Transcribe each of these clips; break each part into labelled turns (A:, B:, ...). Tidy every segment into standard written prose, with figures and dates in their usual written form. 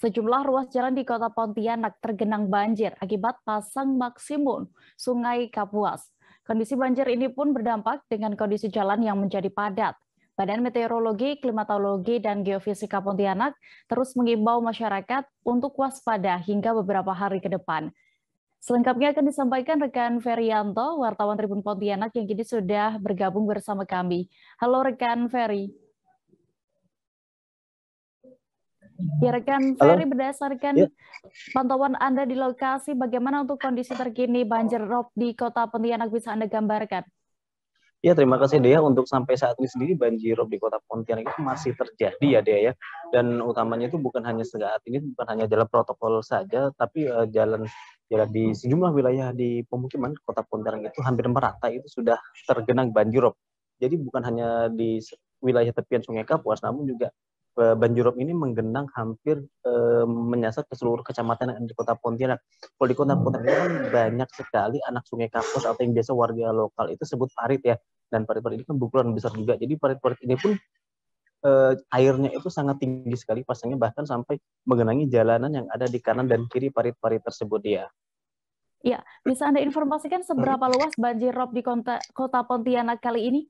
A: Sejumlah ruas jalan di Kota Pontianak tergenang banjir akibat pasang maksimum Sungai Kapuas. Kondisi banjir ini pun berdampak dengan kondisi jalan yang menjadi padat. Badan Meteorologi, Klimatologi, dan Geofisika Pontianak terus mengimbau masyarakat untuk waspada hingga beberapa hari ke depan. Selengkapnya akan disampaikan rekan Ferianto, wartawan Tribun Pontianak yang kini sudah bergabung bersama kami. Halo rekan Ferry. Ya rekan Ferry, berdasarkan pantauan Anda di lokasi, bagaimana untuk kondisi terkini banjir rob di Kota Pontianak bisa Anda gambarkan?
B: Ya, terima kasih Dea. Untuk sampai saat ini sendiri banjir rob di Kota Pontianak itu masih terjadi ya Dea ya. Dan utamanya itu bukan hanya saat ini, bukan hanya jalan protokol saja, tapi jalan di sejumlah wilayah di pemukiman Kota Pontianak itu hampir merata itu sudah tergenang banjir rob. Jadi bukan hanya di wilayah tepian Sungai Kapuas, namun juga banjir rob ini menggenang hampir menyasar ke seluruh kecamatan di Kota Pontianak. Kalau di Kota Pontianak kan banyak sekali anak Sungai Kapuas atau yang biasa warga lokal itu sebut parit ya. Dan parit-parit ini kan berukuran besar juga. Jadi parit-parit ini pun airnya itu sangat tinggi sekali pasangnya, bahkan sampai menggenangi jalanan yang ada di kanan dan kiri parit-parit tersebut ya.
A: Ya, bisa Anda informasikan seberapa luas banjir rob di Kota Pontianak kali ini?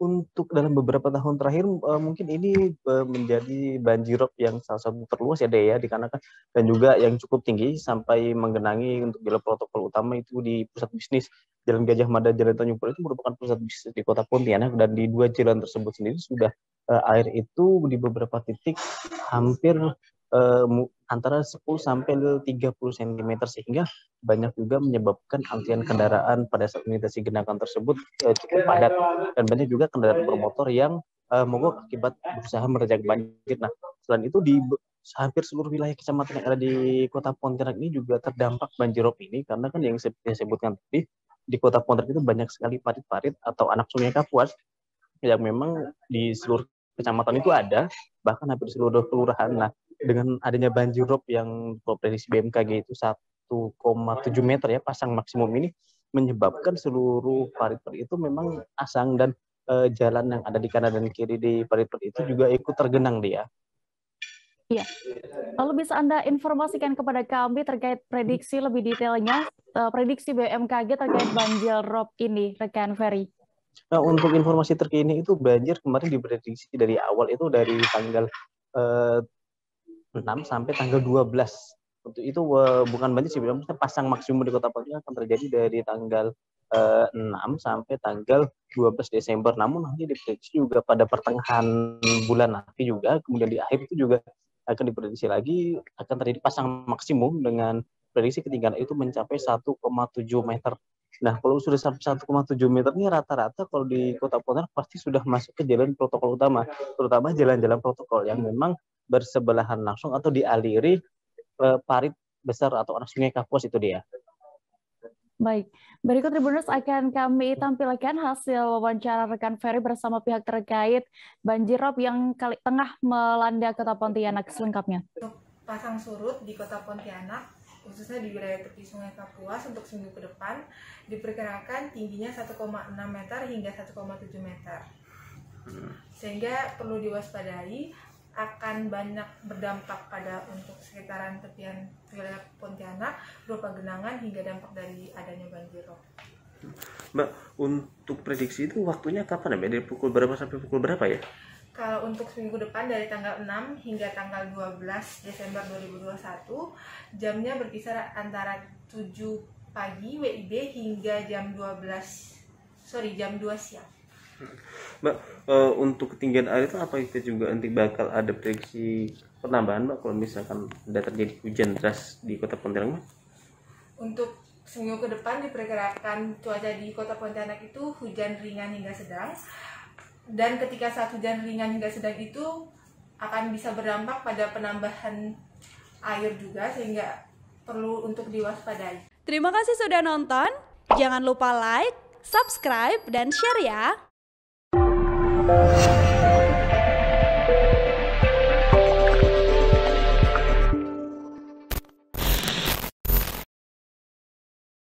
B: Untuk dalam beberapa tahun terakhir mungkin ini menjadi banjirop yang salah satu terluas ya Dea dikarenakan dan juga yang cukup tinggi sampai menggenangi untuk jalan protokol utama itu di pusat bisnis Jalan Gajah Mada, Jalan Tanjung Priok itu merupakan pusat bisnis di Kota Pontianak, dan di dua jalan tersebut sendiri sudah air itu di beberapa titik hampir antara 10 sampai 30 cm, sehingga banyak juga menyebabkan antrian kendaraan pada saat melintasi genangan tersebut cukup padat, dan banyak juga kendaraan bermotor yang mogok akibat berusaha menerjang banjir. Nah, selain itu di hampir seluruh wilayah kecamatan yang ada di Kota Pontianak ini juga terdampak banjirop ini, karena kan yang saya sebutkan tadi di Kota Pontianak itu banyak sekali parit-parit atau anak Sungai Kapuas yang memang di seluruh kecamatan itu ada, bahkan hampir seluruh kelurahan. Nah, dengan adanya banjirop yang prediksi BMKG itu 1,7 meter ya pasang maksimum ini, menyebabkan seluruh parit-parit itu memang asang, dan jalan yang ada di kanan dan kiri di parit-parit itu juga ikut tergenang dia.
A: Iya. Lalu bisa Anda informasikan kepada kami terkait prediksi lebih detailnya, prediksi BMKG terkait banjir rob ini, rekan Ferry?
B: Nah, untuk informasi terkini itu banjir kemarin diprediksi dari awal itu dari tanggal 6 sampai tanggal 12. Untuk itu bukan banjir sih, pasang maksimum di Kota Pontianak akan terjadi dari tanggal 6 sampai tanggal 12 Desember. Namun nanti diprediksi juga pada pertengahan bulan nanti juga, kemudian di akhir itu juga akan diprediksi lagi akan terjadi pasang maksimum dengan prediksi ketinggian itu mencapai 1,7 meter. Nah, kalau sudah sampai 1,7 meter ini rata-rata kalau di Kota Pontianak pasti sudah masuk ke jalan protokol utama, terutama jalan-jalan protokol yang memang bersebelahan langsung atau dialiri parit besar atau anak Sungai Kapuas itu dia.
A: Baik, berikut Tribuners akan kami tampilkan hasil wawancara rekan Ferry bersama pihak terkait banjir rob yang tengah melanda Kota Pontianak selengkapnya.
C: Untuk pasang surut di Kota Pontianak, khususnya di wilayah tepi Sungai Kapuas untuk seminggu ke depan, diperkirakan tingginya 1,6 meter hingga 1,7 meter. Sehingga perlu diwaspadai, akan banyak berdampak pada untuk sekitaran tepian wilayah Pontianak berupa genangan hingga dampak dari adanya banjir rob.
B: Mbak, untuk prediksi itu waktunya kapan ya? Dari pukul berapa sampai pukul berapa ya?
C: Kalau untuk seminggu depan dari tanggal 6 hingga tanggal 12 Desember 2021, jamnya berkisar antara 7 pagi WIB hingga jam 2 siang.
B: Mbak, untuk ketinggian air itu apa itu juga nanti bakal ada prediksi penambahan Mbak kalau misalkan ada terjadi hujan deras di Kota Pontianak?
C: Untuk seminggu ke depan diperkirakan cuaca di Kota Pontianak itu hujan ringan hingga sedang, dan ketika saat hujan ringan hingga sedang itu akan bisa berdampak pada penambahan air juga, sehingga perlu untuk diwaspadai.
D: Terima kasih sudah nonton, jangan lupa like, subscribe, dan share ya.